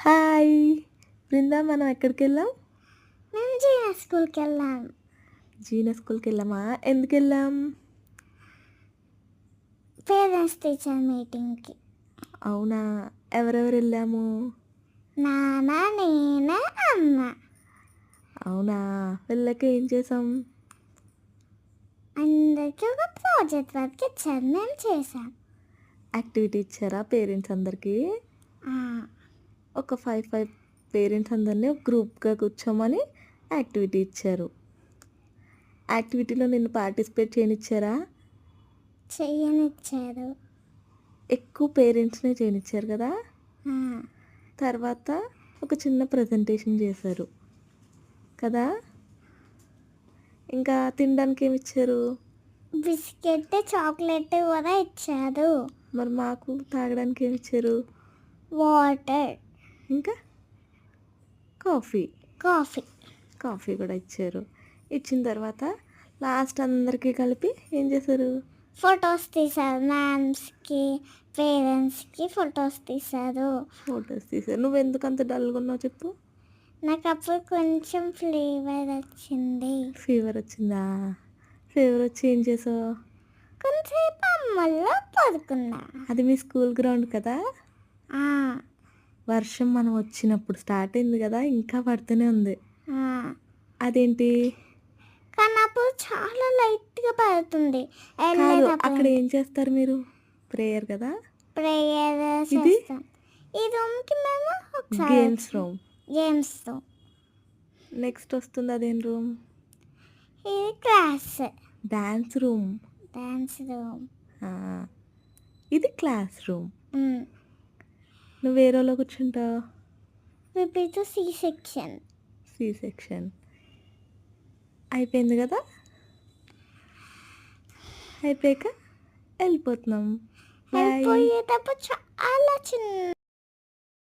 Hi! Brinda మనం ఎక్కడికెళ్ళాం? మేము genius స్కూల్‌కెళ్ళాం. Genius స్కూల్‌కెళ్ళామా? ఎందుకెళ్ళాం? Parents teacher మీటింగ్‌కి. అవునా! ఎవరెవరెళ్ళాము? నాన్న, నేను, అమ్మ. అవునా! వెళ్ళాక ఏం చేసాం? అందరికీ ఒక ప్రాజెక్ట్ వర్క్ ఇచ్చారు. మేము చేసాం. యాక్టివిటీ ఇచ్చారా పేరెంట్స్ అందరికీ? ఆ, ఒక 5 పేరెంట్స్ అందరిని ఒక గ్రూప్‌గా కూర్చోమని యాక్టివిటీ ఇచ్చారు. యాక్టివిటీలో నిన్ను పార్టిసిపేట్ చేయనిచ్చారా? చెయ్యనిచ్చారు. ఎక్కువ పేరెంట్స్‌నే చేయనిచ్చారు కదా! ఆ, తర్వాత ఒక చిన్న ప్రెజెంటేషన్ చేశారు కదా! ఇంకా తినడానికి ఏమిచ్చారు? బిస్కెట్, చాక్లెట్ కూడా ఇచ్చారు. మరి మాకు తాగడానికి ఏమిచ్చారు? వాటర్, ఇంకా కాఫీ. కాఫీ. కాఫీ కూడా ఇచ్చారు. ఇచ్చిన తర్వాత లాస్ట్ అందరికీ కలిపి ఏం చేశారు? ఫొటోస్ తీశారు. మ్యామ్స్కి, పేరెంట్స్కి ఫొటోస్ తీశారు. ఫొటోస్ తీశారు. నువ్వెందుకు అంత డల్గా ఉన్నావు చెప్పు? నాకు అప్పుడు కొంచెం ఫ్లేవర్ వచ్చింది. ఫీవర్ వచ్చిందా? ఫీవర్ వచ్చి ఏం చేసావు? కొంతసేపు అమ్మల్లో పడుకున్నా. అది మీ స్కూల్ గ్రౌండ్ కదా! ఆ, వర్షం మనం వచ్చినప్పుడు స్టార్ట్ అయింది కదా, ఇంకా పడుతూనే ఉంది. ఆ. అదేంటి? కానీ అప్పుడు చాలా లైట్గా పడుతుంది. కాదు, అక్కడ ఏం చేస్తారు మీరు? ప్రేయర్ కదా? ప్రేయర్ ఇది? చేస్తాం. ఈ రూమ్కి మేము ఒకసారి games room. Games room. Next వస్తుంది అదేం రూమ్? ఇది class dance room. Dance room. ఇది క్లాస్ రూమ్. నువ్వు ఏ రోలో కూర్చుంటావు? Repeat C section. C section. అయిపోయింది కదా? అయిపోయాక వెళ్ళిపోతున్నాం. బాయ్. వెళ్ళిపోయేటప్పుడు చాలా చిన్న